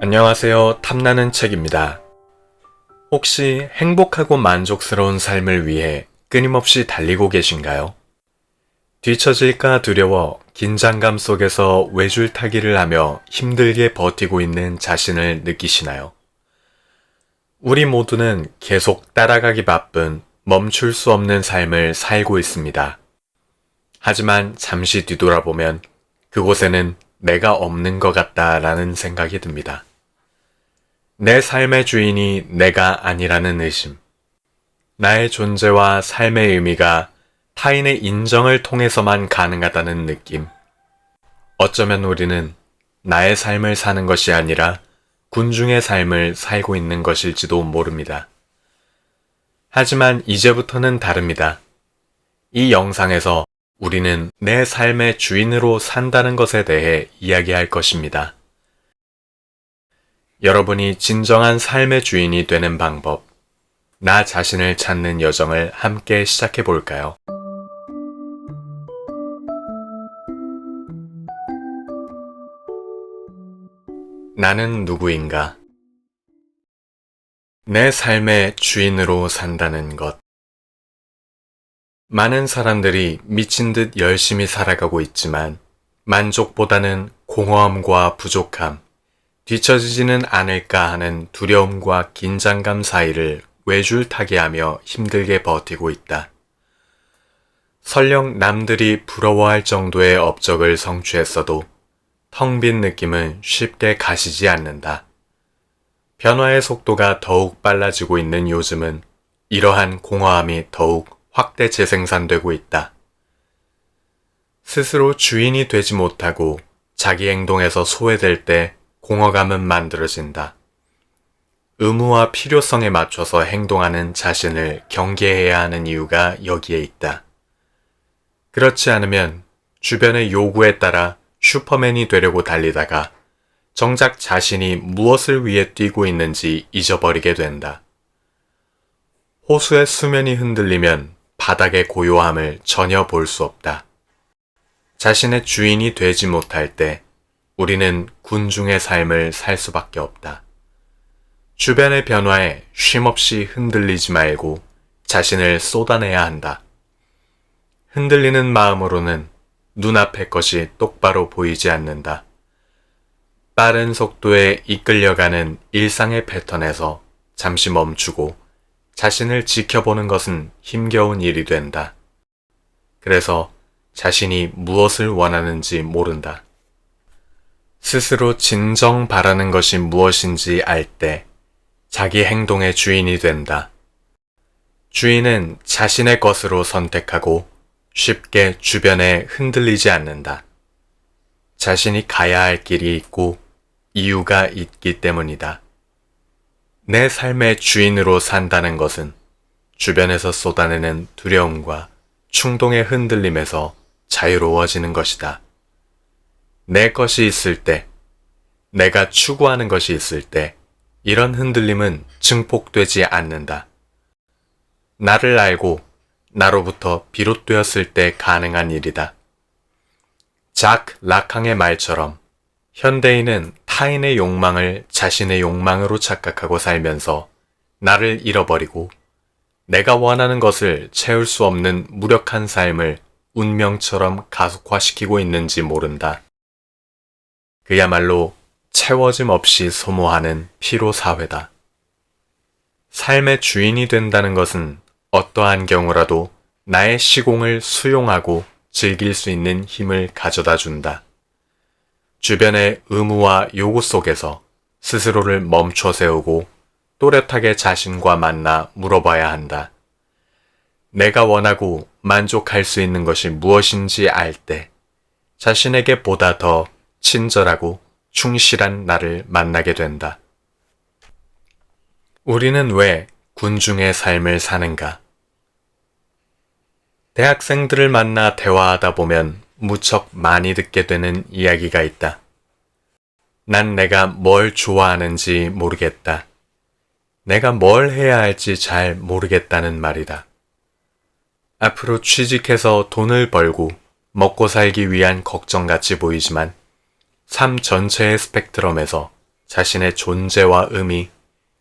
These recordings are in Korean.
안녕하세요. 탐나는 책입니다. 혹시 행복하고 만족스러운 삶을 위해 끊임없이 달리고 계신가요? 뒤처질까 두려워 긴장감 속에서 외줄타기를 하며 힘들게 버티고 있는 자신을 느끼시나요? 우리 모두는 계속 따라가기 바쁜 멈출 수 없는 삶을 살고 있습니다. 하지만 잠시 뒤돌아보면 그곳에는 내가 없는 것 같다라는 생각이 듭니다. 내 삶의 주인이 내가 아니라는 의심. 나의 존재와 삶의 의미가 타인의 인정을 통해서만 가능하다는 느낌. 어쩌면 우리는 나의 삶을 사는 것이 아니라 군중의 삶을 살고 있는 것일지도 모릅니다. 하지만 이제부터는 다릅니다. 이 영상에서 우리는 내 삶의 주인으로 산다는 것에 대해 이야기할 것입니다. 여러분이 진정한 삶의 주인이 되는 방법, 나 자신을 찾는 여정을 함께 시작해 볼까요? 나는 누구인가? 내 삶의 주인으로 산다는 것. 많은 사람들이 미친 듯 열심히 살아가고 있지만 만족보다는 공허함과 부족함, 뒤처지지는 않을까 하는 두려움과 긴장감 사이를 외줄타기하며 힘들게 버티고 있다. 설령 남들이 부러워할 정도의 업적을 성취했어도 텅 빈 느낌은 쉽게 가시지 않는다. 변화의 속도가 더욱 빨라지고 있는 요즘은 이러한 공허함이 더욱 확대 재생산되고 있다. 스스로 주인이 되지 못하고 자기 행동에서 소외될 때 공허감은 만들어진다. 의무와 필요성에 맞춰서 행동하는 자신을 경계해야 하는 이유가 여기에 있다. 그렇지 않으면 주변의 요구에 따라 슈퍼맨이 되려고 달리다가 정작 자신이 무엇을 위해 뛰고 있는지 잊어버리게 된다. 호수의 수면이 흔들리면 바닥의 고요함을 전혀 볼 수 없다. 자신의 주인이 되지 못할 때 우리는 군중의 삶을 살 수밖에 없다. 주변의 변화에 쉼없이 흔들리지 말고 자신을 쏟아내야 한다. 흔들리는 마음으로는 눈앞의 것이 똑바로 보이지 않는다. 빠른 속도에 이끌려가는 일상의 패턴에서 잠시 멈추고 자신을 지켜보는 것은 힘겨운 일이 된다. 그래서 자신이 무엇을 원하는지 모른다. 스스로 진정 바라는 것이 무엇인지 알 때 자기 행동의 주인이 된다. 주인은 자신의 것으로 선택하고 쉽게 주변에 흔들리지 않는다. 자신이 가야 할 길이 있고 이유가 있기 때문이다. 내 삶의 주인으로 산다는 것은 주변에서 쏟아내는 두려움과 충동의 흔들림에서 자유로워지는 것이다. 내 것이 있을 때, 내가 추구하는 것이 있을 때 이런 흔들림은 증폭되지 않는다. 나를 알고 나로부터 비롯되었을 때 가능한 일이다. 작 라캉의 말처럼 현대인은 타인의 욕망을 자신의 욕망으로 착각하고 살면서 나를 잃어버리고 내가 원하는 것을 채울 수 없는 무력한 삶을 운명처럼 가속화시키고 있는지 모른다. 그야말로 채워짐 없이 소모하는 피로사회다. 삶의 주인이 된다는 것은 어떠한 경우라도 나의 시공을 수용하고 즐길 수 있는 힘을 가져다 준다. 주변의 의무와 요구 속에서 스스로를 멈춰 세우고 또렷하게 자신과 만나 물어봐야 한다. 내가 원하고 만족할 수 있는 것이 무엇인지 알 때 자신에게 보다 더 친절하고 충실한 나를 만나게 된다. 우리는 왜 군중의 삶을 사는가? 대학생들을 만나 대화하다 보면 무척 많이 듣게 되는 이야기가 있다. 난 내가 뭘 좋아하는지 모르겠다. 내가 뭘 해야 할지 잘 모르겠다는 말이다. 앞으로 취직해서 돈을 벌고 먹고 살기 위한 걱정같이 보이지만 삶 전체의 스펙트럼에서 자신의 존재와 의미,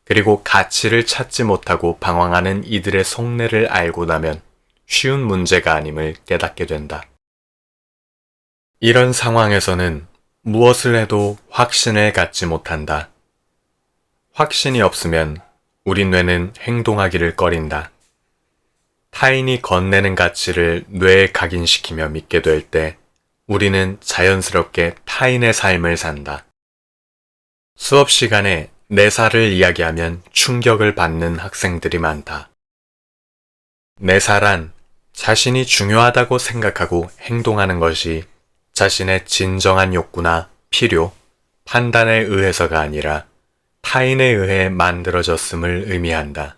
그리고 가치를 찾지 못하고 방황하는 이들의 속내를 알고 나면 쉬운 문제가 아님을 깨닫게 된다. 이런 상황에서는 무엇을 해도 확신을 갖지 못한다. 확신이 없으면 우리 뇌는 행동하기를 꺼린다. 타인이 건네는 가치를 뇌에 각인시키며 믿게 될 때 우리는 자연스럽게 타인의 삶을 산다. 수업 시간에 내사를 이야기하면 충격을 받는 학생들이 많다. 내사란 자신이 중요하다고 생각하고 행동하는 것이 자신의 진정한 욕구나 필요, 판단에 의해서가 아니라 타인에 의해 만들어졌음을 의미한다.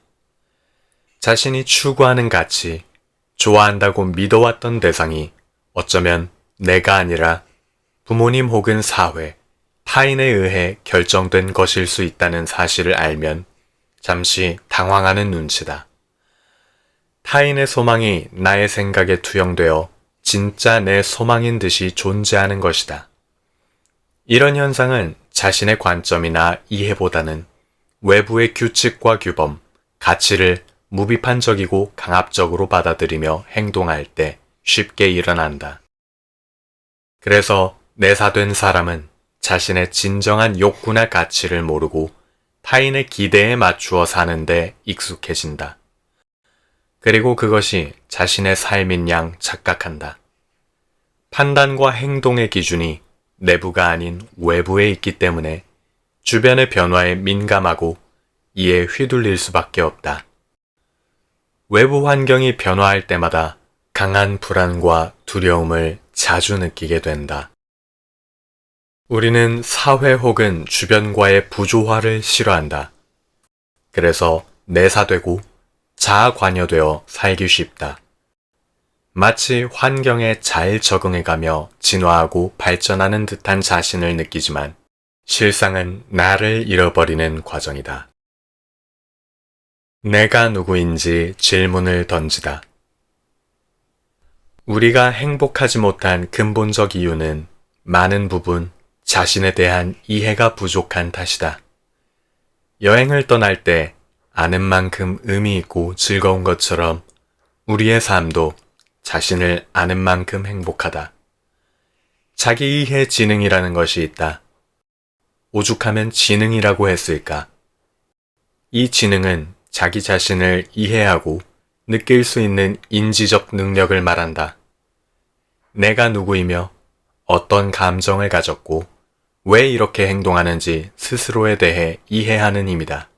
자신이 추구하는 가치, 좋아한다고 믿어왔던 대상이 어쩌면 내가 아니라 부모님 혹은 사회, 타인에 의해 결정된 것일 수 있다는 사실을 알면 잠시 당황하는 눈치다. 타인의 소망이 나의 생각에 투영되어 진짜 내 소망인 듯이 존재하는 것이다. 이런 현상은 자신의 관점이나 이해보다는 외부의 규칙과 규범, 가치를 무비판적이고 강압적으로 받아들이며 행동할 때 쉽게 일어난다. 그래서 내사된 사람은 자신의 진정한 욕구나 가치를 모르고 타인의 기대에 맞추어 사는데 익숙해진다. 그리고 그것이 자신의 삶인 양 착각한다. 판단과 행동의 기준이 내부가 아닌 외부에 있기 때문에 주변의 변화에 민감하고 이에 휘둘릴 수밖에 없다. 외부 환경이 변화할 때마다 강한 불안과 두려움을 자주 느끼게 된다. 우리는 사회 혹은 주변과의 부조화를 싫어한다. 그래서 내사되고 자아관여되어 살기 쉽다. 마치 환경에 잘 적응해가며 진화하고 발전하는 듯한 자신을 느끼지만 실상은 나를 잃어버리는 과정이다. 내가 누구인지 질문을 던지다. 우리가 행복하지 못한 근본적 이유는 많은 부분 자신에 대한 이해가 부족한 탓이다. 여행을 떠날 때 아는 만큼 의미 있고 즐거운 것처럼 우리의 삶도 자신을 아는 만큼 행복하다. 자기 이해 지능이라는 것이 있다. 오죽하면 지능이라고 했을까? 이 지능은 자기 자신을 이해하고 느낄 수 있는 인지적 능력을 말한다. 내가 누구이며 어떤 감정을 가졌고 왜 이렇게 행동하는지 스스로에 대해 이해하는 힘이다.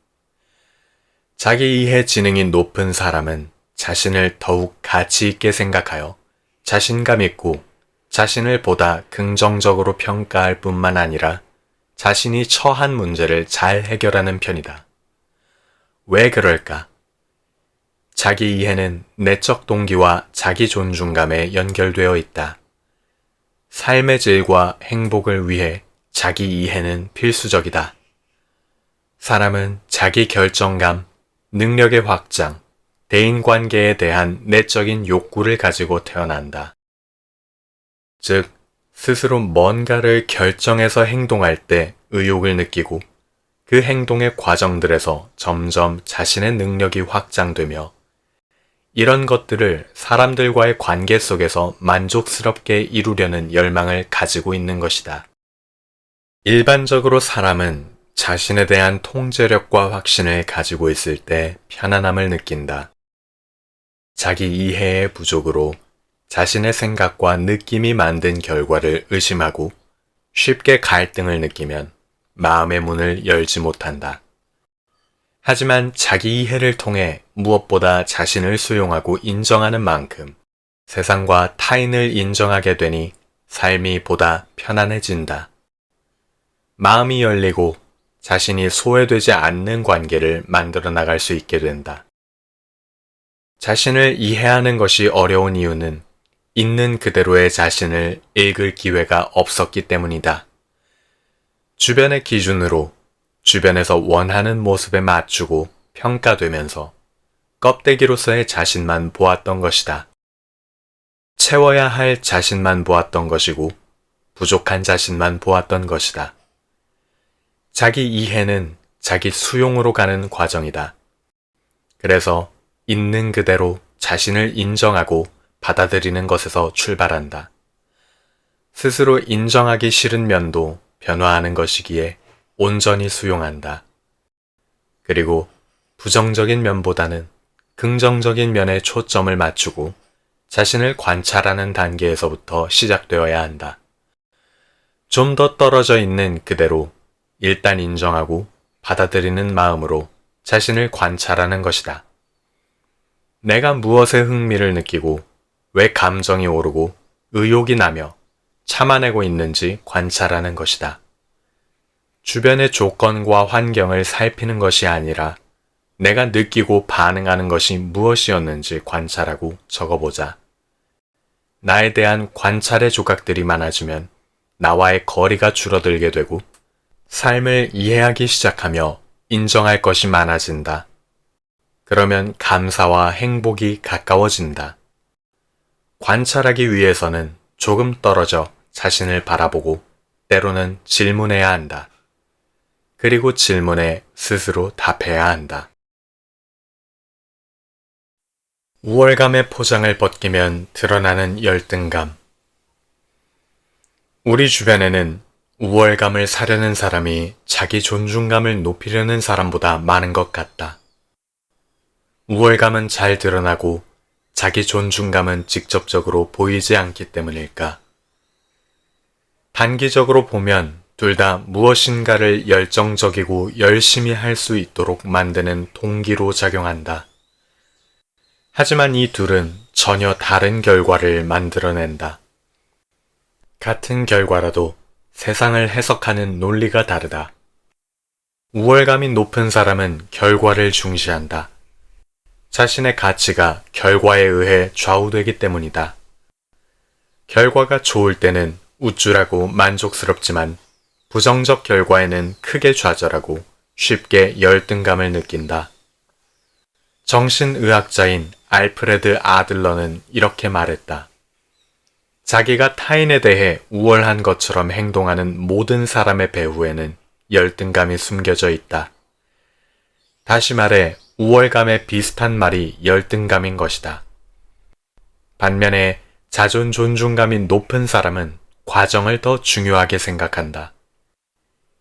자기 이해 지능이 높은 사람은 자신을 더욱 가치 있게 생각하여 자신감 있고 자신을 보다 긍정적으로 평가할 뿐만 아니라 자신이 처한 문제를 잘 해결하는 편이다. 왜 그럴까? 자기 이해는 내적 동기와 자기 존중감에 연결되어 있다. 삶의 질과 행복을 위해 자기 이해는 필수적이다. 사람은 자기 결정감, 능력의 확장, 대인관계에 대한 내적인 욕구를 가지고 태어난다. 즉, 스스로 뭔가를 결정해서 행동할 때 의욕을 느끼고 그 행동의 과정들에서 점점 자신의 능력이 확장되며 이런 것들을 사람들과의 관계 속에서 만족스럽게 이루려는 열망을 가지고 있는 것이다. 일반적으로 사람은 자신에 대한 통제력과 확신을 가지고 있을 때 편안함을 느낀다. 자기 이해의 부족으로 자신의 생각과 느낌이 만든 결과를 의심하고 쉽게 갈등을 느끼면 마음의 문을 열지 못한다. 하지만 자기 이해를 통해 무엇보다 자신을 수용하고 인정하는 만큼 세상과 타인을 인정하게 되니 삶이 보다 편안해진다. 마음이 열리고 자신이 소외되지 않는 관계를 만들어 나갈 수 있게 된다. 자신을 이해하는 것이 어려운 이유는 있는 그대로의 자신을 읽을 기회가 없었기 때문이다. 주변의 기준으로 주변에서 원하는 모습에 맞추고 평가되면서 껍데기로서의 자신만 보았던 것이다. 채워야 할 자신만 보았던 것이고 부족한 자신만 보았던 것이다. 자기 이해는 자기 수용으로 가는 과정이다. 그래서 있는 그대로 자신을 인정하고 받아들이는 것에서 출발한다. 스스로 인정하기 싫은 면도 변화하는 것이기에 온전히 수용한다. 그리고 부정적인 면보다는 긍정적인 면에 초점을 맞추고 자신을 관찰하는 단계에서부터 시작되어야 한다. 좀 더 떨어져 있는 그대로 일단 인정하고 받아들이는 마음으로 자신을 관찰하는 것이다. 내가 무엇에 흥미를 느끼고 왜 감정이 오르고 의욕이 나며 참아내고 있는지 관찰하는 것이다. 주변의 조건과 환경을 살피는 것이 아니라 내가 느끼고 반응하는 것이 무엇이었는지 관찰하고 적어보자. 나에 대한 관찰의 조각들이 많아지면 나와의 거리가 줄어들게 되고 삶을 이해하기 시작하며 인정할 것이 많아진다. 그러면 감사와 행복이 가까워진다. 관찰하기 위해서는 조금 떨어져 자신을 바라보고 때로는 질문해야 한다. 그리고 질문에 스스로 답해야 한다. 우월감의 포장을 벗기면 드러나는 열등감. 우리 주변에는 우월감을 사려는 사람이 자기 존중감을 높이려는 사람보다 많은 것 같다. 우월감은 잘 드러나고 자기 존중감은 직접적으로 보이지 않기 때문일까? 단기적으로 보면 둘 다 무엇인가를 열정적이고 열심히 할 수 있도록 만드는 동기로 작용한다. 하지만 이 둘은 전혀 다른 결과를 만들어낸다. 같은 결과라도 세상을 해석하는 논리가 다르다. 우월감이 높은 사람은 결과를 중시한다. 자신의 가치가 결과에 의해 좌우되기 때문이다. 결과가 좋을 때는 우쭐하고 만족스럽지만 부정적 결과에는 크게 좌절하고 쉽게 열등감을 느낀다. 정신의학자인 알프레드 아들러는 이렇게 말했다. 자기가 타인에 대해 우월한 것처럼 행동하는 모든 사람의 배후에는 열등감이 숨겨져 있다. 다시 말해 우월감에 비슷한 말이 열등감인 것이다. 반면에 자존 존중감이 높은 사람은 과정을 더 중요하게 생각한다.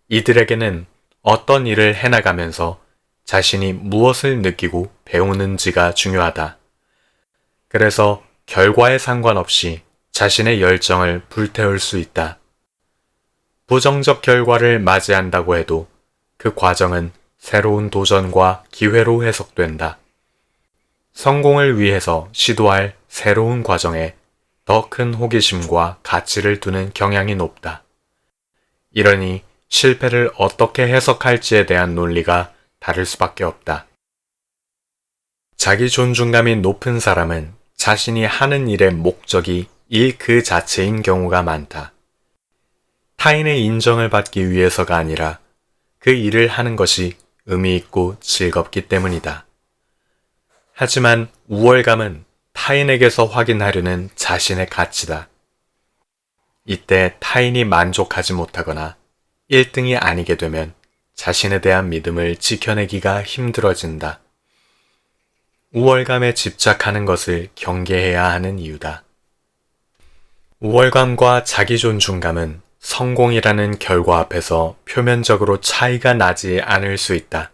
이들에게는 어떤 일을 해나가면서 자신이 무엇을 느끼고 배우는지가 중요하다. 그래서 결과에 상관없이 자신의 열정을 불태울 수 있다. 부정적 결과를 맞이한다고 해도 그 과정은 새로운 도전과 기회로 해석된다. 성공을 위해서 시도할 새로운 과정에 더 큰 호기심과 가치를 두는 경향이 높다. 이러니 실패를 어떻게 해석할지에 대한 논리가 다를 수밖에 없다. 자기 존중감이 높은 사람은 자신이 하는 일의 목적이 일 그 자체인 경우가 많다. 타인의 인정을 받기 위해서가 아니라 그 일을 하는 것이 의미 있고 즐겁기 때문이다. 하지만 우월감은 타인에게서 확인하려는 자신의 가치다. 이때 타인이 만족하지 못하거나 1등이 아니게 되면 자신에 대한 믿음을 지켜내기가 힘들어진다. 우월감에 집착하는 것을 경계해야 하는 이유다. 우월감과 자기존중감은 성공이라는 결과 앞에서 표면적으로 차이가 나지 않을 수 있다.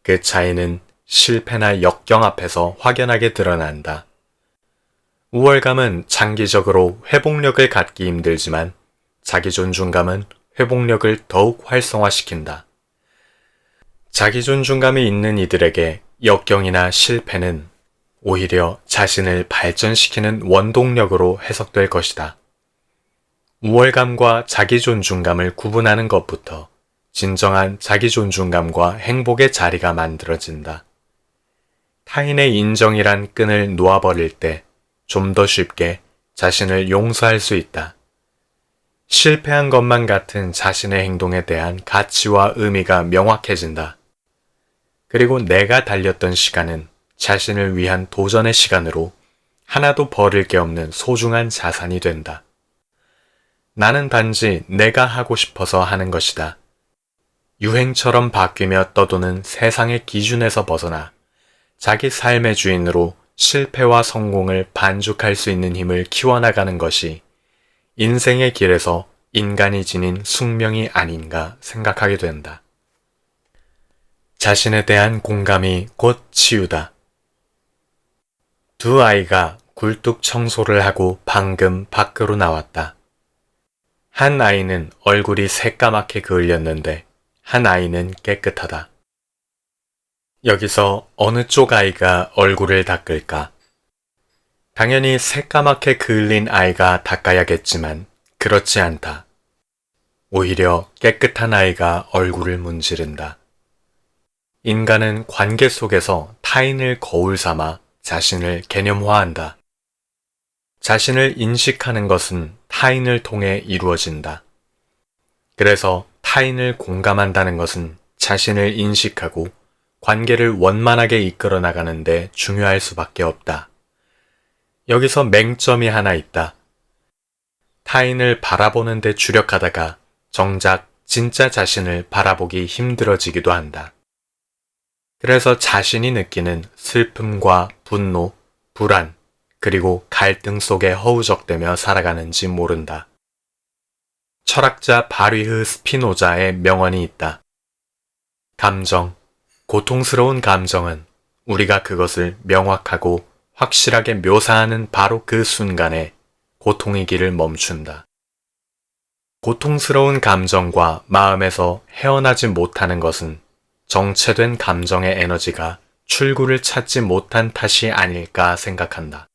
그 차이는 실패나 역경 앞에서 확연하게 드러난다. 우월감은 장기적으로 회복력을 갖기 힘들지만 자기존중감은 회복력을 더욱 활성화시킨다. 자기존중감이 있는 이들에게 역경이나 실패는 오히려 자신을 발전시키는 원동력으로 해석될 것이다. 우월감과 자기존중감을 구분하는 것부터 진정한 자기존중감과 행복의 자리가 만들어진다. 타인의 인정이란 끈을 놓아버릴 때 좀 더 쉽게 자신을 용서할 수 있다. 실패한 것만 같은 자신의 행동에 대한 가치와 의미가 명확해진다. 그리고 내가 달렸던 시간은 자신을 위한 도전의 시간으로 하나도 버릴 게 없는 소중한 자산이 된다. 나는 단지 내가 하고 싶어서 하는 것이다. 유행처럼 바뀌며 떠도는 세상의 기준에서 벗어나 자기 삶의 주인으로 실패와 성공을 반죽할 수 있는 힘을 키워나가는 것이 인생의 길에서 인간이 지닌 숙명이 아닌가 생각하게 된다. 자신에 대한 공감이 곧 치유다. 두 아이가 굴뚝 청소를 하고 방금 밖으로 나왔다. 한 아이는 얼굴이 새까맣게 그을렸는데 한 아이는 깨끗하다. 여기서 어느 쪽 아이가 얼굴을 닦을까? 당연히 새까맣게 그을린 아이가 닦아야겠지만 그렇지 않다. 오히려 깨끗한 아이가 얼굴을 문지른다. 인간은 관계 속에서 타인을 거울 삼아 자신을 개념화한다. 자신을 인식하는 것은 타인을 통해 이루어진다. 그래서 타인을 공감한다는 것은 자신을 인식하고 관계를 원만하게 이끌어 나가는데 중요할 수밖에 없다. 여기서 맹점이 하나 있다. 타인을 바라보는 데 주력하다가 정작 진짜 자신을 바라보기 힘들어지기도 한다. 그래서 자신이 느끼는 슬픔과 분노, 불안, 그리고 갈등 속에 허우적대며 살아가는지 모른다. 철학자 바리흐 스피노자의 명언이 있다. 감정, 고통스러운 감정은 우리가 그것을 명확하고 확실하게 묘사하는 바로 그 순간에 고통의 길을 멈춘다. 고통스러운 감정과 마음에서 헤어나지 못하는 것은 정체된 감정의 에너지가 출구를 찾지 못한 탓이 아닐까 생각한다.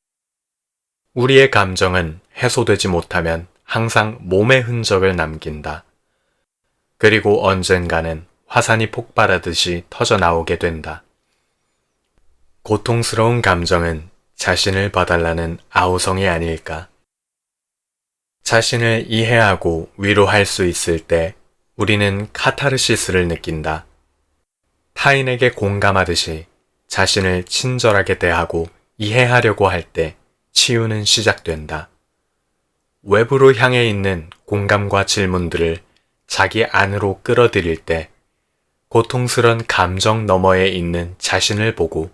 우리의 감정은 해소되지 못하면 항상 몸의 흔적을 남긴다. 그리고 언젠가는 화산이 폭발하듯이 터져나오게 된다. 고통스러운 감정은 자신을 봐달라는 아우성이 아닐까. 자신을 이해하고 위로할 수 있을 때 우리는 카타르시스를 느낀다. 타인에게 공감하듯이 자신을 친절하게 대하고 이해하려고 할 때 치유는 시작된다. 외부로 향해 있는 공감과 질문들을 자기 안으로 끌어들일 때 고통스런 감정 너머에 있는 자신을 보고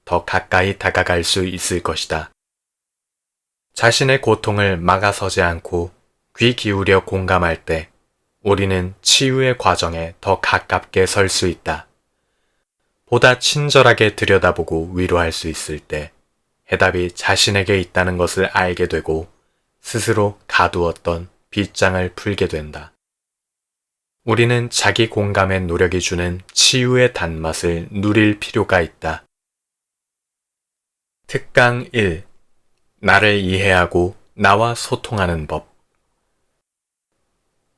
더 가까이 다가갈 수 있을 것이다. 자신의 고통을 막아서지 않고 귀 기울여 공감할 때 우리는 치유의 과정에 더 가깝게 설 수 있다. 보다 친절하게 들여다보고 위로할 수 있을 때 해답이 자신에게 있다는 것을 알게 되고 스스로 가두었던 빗장을 풀게 된다. 우리는 자기 공감의 노력이 주는 치유의 단맛을 누릴 필요가 있다. 특강 1. 나를 이해하고 나와 소통하는 법.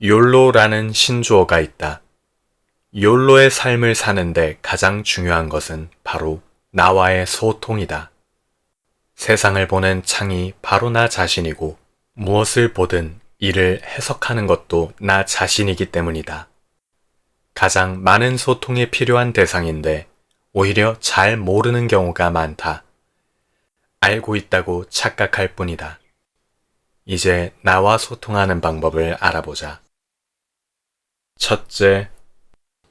욜로라는 신조어가 있다. 욜로의 삶을 사는데 가장 중요한 것은 바로 나와의 소통이다. 세상을 보는 창이 바로 나 자신이고 무엇을 보든 이를 해석하는 것도 나 자신이기 때문이다. 가장 많은 소통이 필요한 대상인데 오히려 잘 모르는 경우가 많다. 알고 있다고 착각할 뿐이다. 이제 나와 소통하는 방법을 알아보자. 첫째,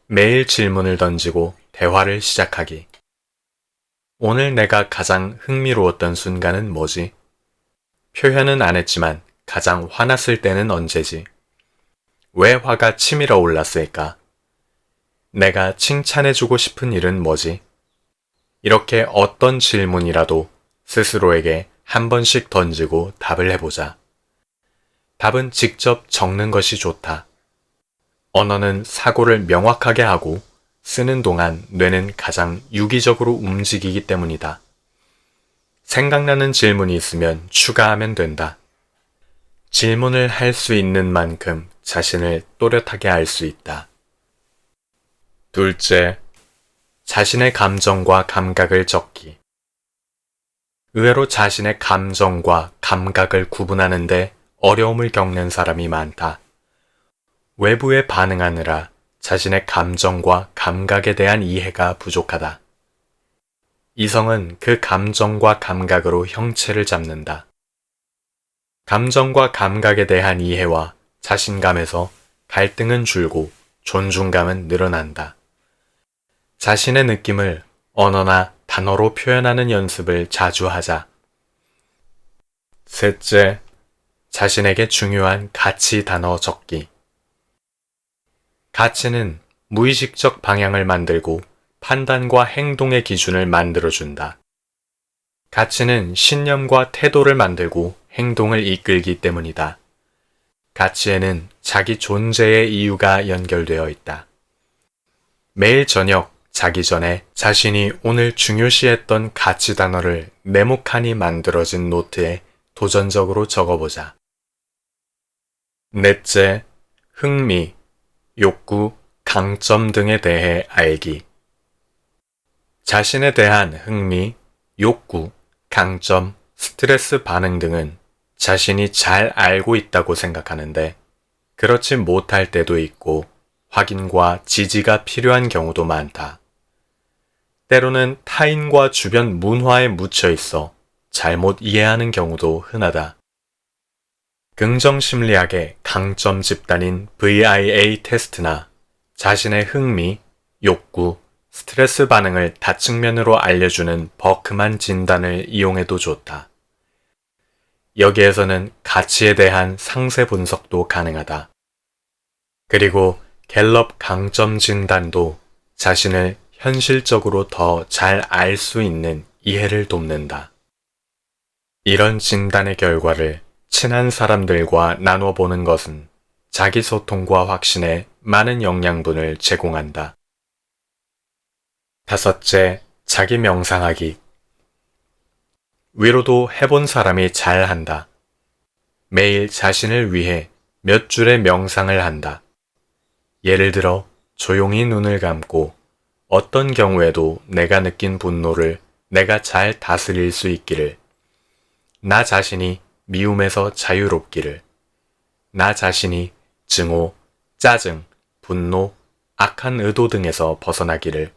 매일 질문을 던지고 대화를 시작하기. 오늘 내가 가장 흥미로웠던 순간은 뭐지? 표현은 안 했지만 가장 화났을 때는 언제지? 왜 화가 치밀어 올랐을까? 내가 칭찬해주고 싶은 일은 뭐지? 이렇게 어떤 질문이라도 스스로에게 한 번씩 던지고 답을 해보자. 답은 직접 적는 것이 좋다. 언어는 사고를 명확하게 하고 쓰는 동안 뇌는 가장 유기적으로 움직이기 때문이다. 생각나는 질문이 있으면 추가하면 된다. 질문을 할 수 있는 만큼 자신을 또렷하게 알 수 있다. 둘째, 자신의 감정과 감각을 적기. 의외로 자신의 감정과 감각을 구분하는데 어려움을 겪는 사람이 많다. 외부에 반응하느라 자신의 감정과 감각에 대한 이해가 부족하다. 이성은 그 감정과 감각으로 형체를 잡는다. 감정과 감각에 대한 이해와 자신감에서 갈등은 줄고 존중감은 늘어난다. 자신의 느낌을 언어나 단어로 표현하는 연습을 자주 하자. 셋째, 자신에게 중요한 가치 단어 적기. 가치는 무의식적 방향을 만들고 판단과 행동의 기준을 만들어준다. 가치는 신념과 태도를 만들고 행동을 이끌기 때문이다. 가치에는 자기 존재의 이유가 연결되어 있다. 매일 저녁 자기 전에 자신이 오늘 중요시했던 가치 단어를 네모칸이 만들어진 노트에 도전적으로 적어보자. 넷째, 흥미, 욕구, 강점 등에 대해 알기. 자신에 대한 흥미, 욕구, 강점, 스트레스 반응 등은 자신이 잘 알고 있다고 생각하는데 그렇지 못할 때도 있고 확인과 지지가 필요한 경우도 많다. 때로는 타인과 주변 문화에 묻혀 있어 잘못 이해하는 경우도 흔하다. 긍정심리학의 강점 집단인 VIA 테스트나 자신의 흥미, 욕구, 스트레스 반응을 다측면으로 알려주는 버크만 진단을 이용해도 좋다. 여기에서는 가치에 대한 상세 분석도 가능하다. 그리고 갤럽 강점 진단도 자신을 현실적으로 더 잘 알 수 있는 이해를 돕는다. 이런 진단의 결과를 친한 사람들과 나눠보는 것은 자기소통과 확신에 많은 영양분을 제공한다. 다섯째, 자기 명상하기. 위로도 해본 사람이 잘한다. 매일 자신을 위해 몇 줄의 명상을 한다. 예를 들어 조용히 눈을 감고 어떤 경우에도 내가 느낀 분노를 내가 잘 다스릴 수 있기를, 나 자신이 미움에서 자유롭기를, 나 자신이 증오, 짜증, 분노, 악한 의도 등에서 벗어나기를,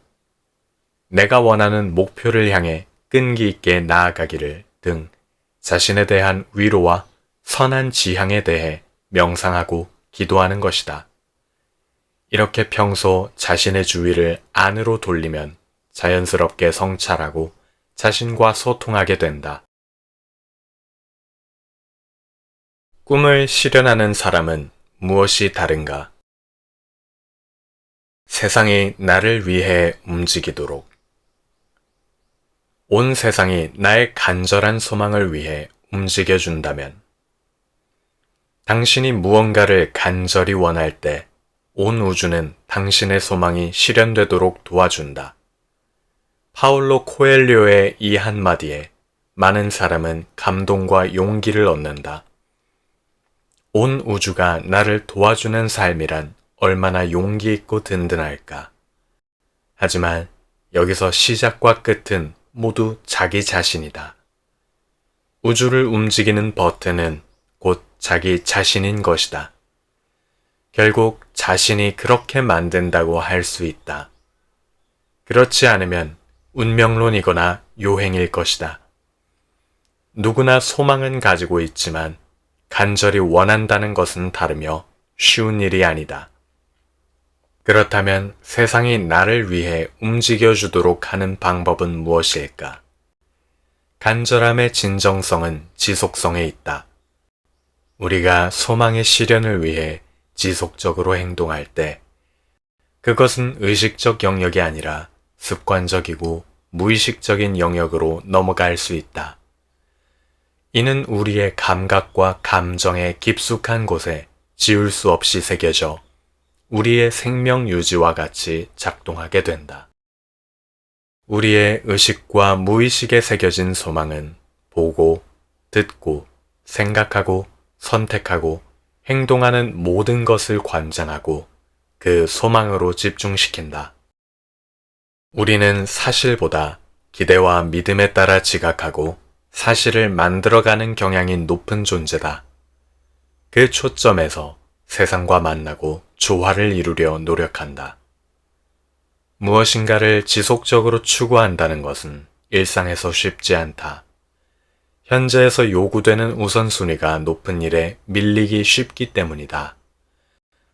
내가 원하는 목표를 향해 끈기 있게 나아가기를 등 자신에 대한 위로와 선한 지향에 대해 명상하고 기도하는 것이다. 이렇게 평소 자신의 주의를 안으로 돌리면 자연스럽게 성찰하고 자신과 소통하게 된다. 꿈을 실현하는 사람은 무엇이 다른가? 세상이 나를 위해 움직이도록. 온 세상이 나의 간절한 소망을 위해 움직여준다면, 당신이 무언가를 간절히 원할 때 온 우주는 당신의 소망이 실현되도록 도와준다. 파울로 코엘료의 이 한마디에 많은 사람은 감동과 용기를 얻는다. 온 우주가 나를 도와주는 삶이란 얼마나 용기 있고 든든할까. 하지만 여기서 시작과 끝은 모두 자기 자신이다. 우주를 움직이는 버튼은 곧 자기 자신인 것이다. 결국 자신이 그렇게 만든다고 할 수 있다. 그렇지 않으면 운명론이거나 요행일 것이다. 누구나 소망은 가지고 있지만 간절히 원한다는 것은 다르며 쉬운 일이 아니다. 그렇다면 세상이 나를 위해 움직여주도록 하는 방법은 무엇일까? 간절함의 진정성은 지속성에 있다. 우리가 소망의 실현을 위해 지속적으로 행동할 때 그것은 의식적 영역이 아니라 습관적이고 무의식적인 영역으로 넘어갈 수 있다. 이는 우리의 감각과 감정의 깊숙한 곳에 지울 수 없이 새겨져 우리의 생명 유지와 같이 작동하게 된다. 우리의 의식과 무의식에 새겨진 소망은 보고, 듣고, 생각하고, 선택하고, 행동하는 모든 것을 관장하고 그 소망으로 집중시킨다. 우리는 사실보다 기대와 믿음에 따라 지각하고 사실을 만들어가는 경향이 높은 존재다. 그 초점에서 세상과 만나고 조화를 이루려 노력한다. 무엇인가를 지속적으로 추구한다는 것은 일상에서 쉽지 않다. 현재에서 요구되는 우선순위가 높은 일에 밀리기 쉽기 때문이다.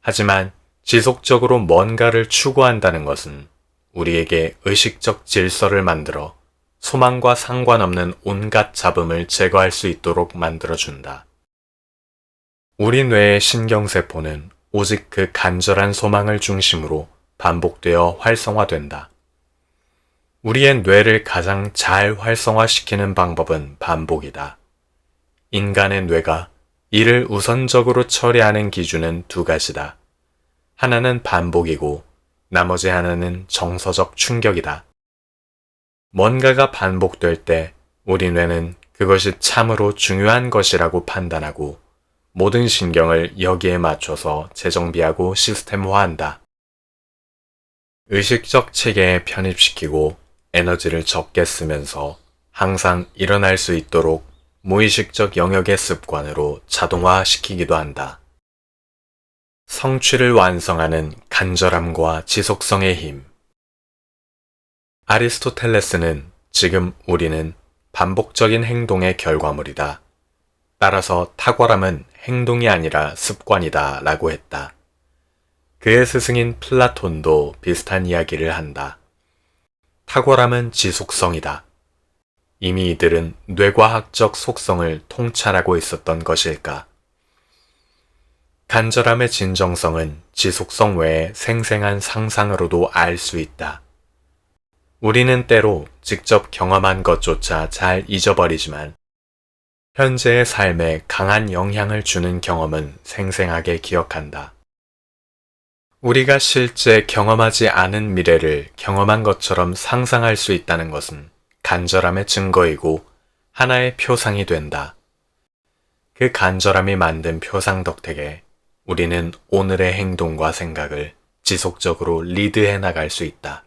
하지만 지속적으로 뭔가를 추구한다는 것은 우리에게 의식적 질서를 만들어 소망과 상관없는 온갖 잡음을 제거할 수 있도록 만들어준다. 우리 뇌의 신경세포는 오직 그 간절한 소망을 중심으로 반복되어 활성화된다. 우리의 뇌를 가장 잘 활성화시키는 방법은 반복이다. 인간의 뇌가 이를 우선적으로 처리하는 기준은 두 가지다. 하나는 반복이고 나머지 하나는 정서적 충격이다. 뭔가가 반복될 때 우리 뇌는 그것이 참으로 중요한 것이라고 판단하고 모든 신경을 여기에 맞춰서 재정비하고 시스템화한다. 의식적 체계에 편입시키고 에너지를 적게 쓰면서 항상 일어날 수 있도록 무의식적 영역의 습관으로 자동화시키기도 한다. 성취를 완성하는 간절함과 지속성의 힘. 아리스토텔레스는 지금 우리는 반복적인 행동의 결과물이다. 따라서 탁월함은 행동이 아니라 습관이다 라고 했다. 그의 스승인 플라톤도 비슷한 이야기를 한다. 탁월함은 지속성이다. 이미 이들은 뇌과학적 속성을 통찰하고 있었던 것일까? 간절함의 진정성은 지속성 외에 생생한 상상으로도 알 수 있다. 우리는 때로 직접 경험한 것조차 잘 잊어버리지만 현재의 삶에 강한 영향을 주는 경험은 생생하게 기억한다. 우리가 실제 경험하지 않은 미래를 경험한 것처럼 상상할 수 있다는 것은 간절함의 증거이고 하나의 표상이 된다. 그 간절함이 만든 표상 덕택에 우리는 오늘의 행동과 생각을 지속적으로 리드해 나갈 수 있다.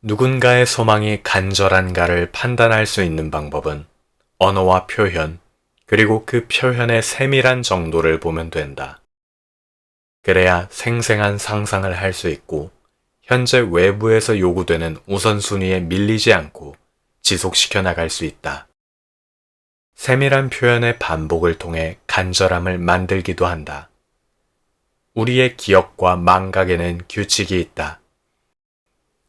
누군가의 소망이 간절한가를 판단할 수 있는 방법은 언어와 표현, 그리고 그 표현의 세밀한 정도를 보면 된다. 그래야 생생한 상상을 할 수 있고 현재 외부에서 요구되는 우선순위에 밀리지 않고 지속시켜 나갈 수 있다. 세밀한 표현의 반복을 통해 간절함을 만들기도 한다. 우리의 기억과 망각에는 규칙이 있다.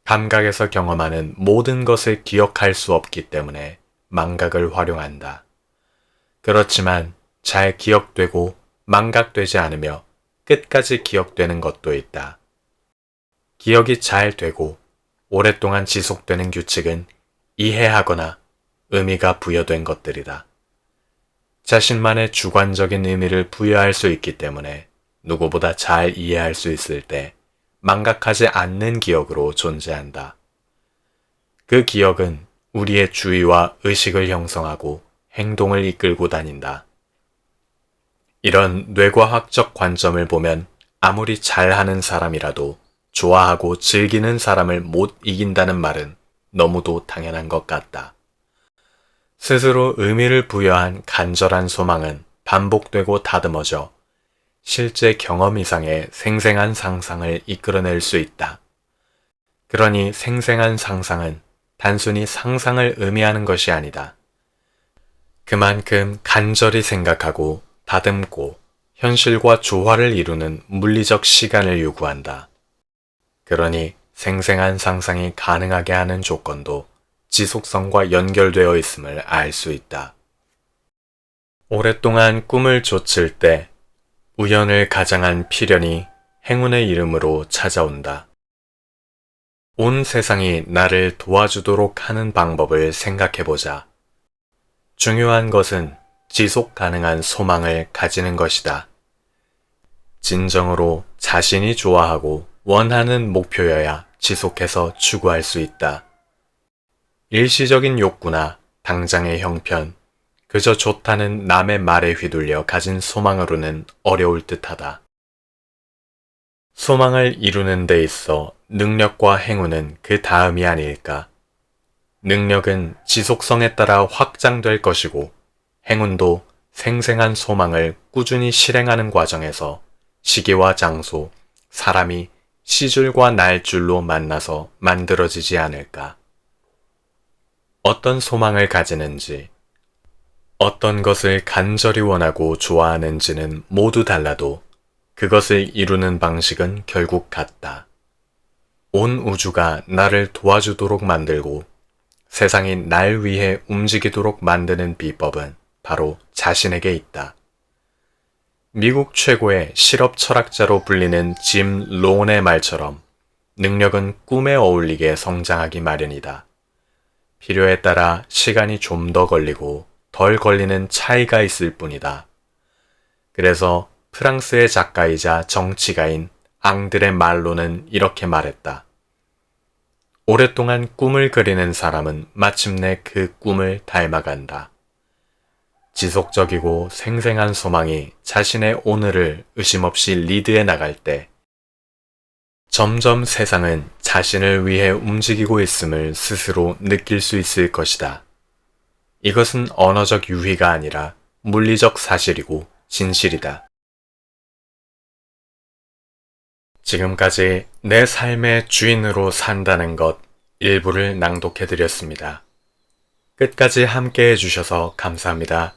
감각에서 경험하는 모든 것을 기억할 수 없기 때문에 망각을 활용한다. 그렇지만 잘 기억되고 망각되지 않으며 끝까지 기억되는 것도 있다. 기억이 잘 되고 오랫동안 지속되는 규칙은 이해하거나 의미가 부여된 것들이다. 자신만의 주관적인 의미를 부여할 수 있기 때문에 누구보다 잘 이해할 수 있을 때 망각하지 않는 기억으로 존재한다. 그 기억은 우리의 주의와 의식을 형성하고 행동을 이끌고 다닌다. 이런 뇌과학적 관점을 보면 아무리 잘하는 사람이라도 좋아하고 즐기는 사람을 못 이긴다는 말은 너무도 당연한 것 같다. 스스로 의미를 부여한 간절한 소망은 반복되고 다듬어져 실제 경험 이상의 생생한 상상을 이끌어낼 수 있다. 그러니 생생한 상상은 단순히 상상을 의미하는 것이 아니다. 그만큼 간절히 생각하고 다듬고 현실과 조화를 이루는 물리적 시간을 요구한다. 그러니 생생한 상상이 가능하게 하는 조건도 지속성과 연결되어 있음을 알 수 있다. 오랫동안 꿈을 좇을 때 우연을 가장한 필연이 행운의 이름으로 찾아온다. 온 세상이 나를 도와주도록 하는 방법을 생각해보자. 중요한 것은 지속 가능한 소망을 가지는 것이다. 진정으로 자신이 좋아하고 원하는 목표여야 지속해서 추구할 수 있다. 일시적인 욕구나 당장의 형편, 그저 좋다는 남의 말에 휘둘려 가진 소망으로는 어려울 듯하다. 소망을 이루는 데 있어 능력과 행운은 그 다음이 아닐까. 능력은 지속성에 따라 확장될 것이고 행운도 생생한 소망을 꾸준히 실행하는 과정에서 시기와 장소, 사람이 시줄과 날줄로 만나서 만들어지지 않을까. 어떤 소망을 가지는지, 어떤 것을 간절히 원하고 좋아하는지는 모두 달라도 그것을 이루는 방식은 결국 같다. 온 우주가 나를 도와주도록 만들고 세상이 날 위해 움직이도록 만드는 비법은 바로 자신에게 있다. 미국 최고의 실업 철학자로 불리는 짐 론의 말처럼 능력은 꿈에 어울리게 성장하기 마련이다. 필요에 따라 시간이 좀 더 걸리고 덜 걸리는 차이가 있을 뿐이다. 그래서 프랑스의 작가이자 정치가인 앙드레 말로는 이렇게 말했다. 오랫동안 꿈을 그리는 사람은 마침내 그 꿈을 닮아간다. 지속적이고 생생한 소망이 자신의 오늘을 의심없이 리드해 나갈 때 점점 세상은 자신을 위해 움직이고 있음을 스스로 느낄 수 있을 것이다. 이것은 언어적 유희가 아니라 물리적 사실이고 진실이다. 지금까지 내 삶의 주인으로 산다는 것 일부를 낭독해드렸습니다. 끝까지 함께 해주셔서 감사합니다.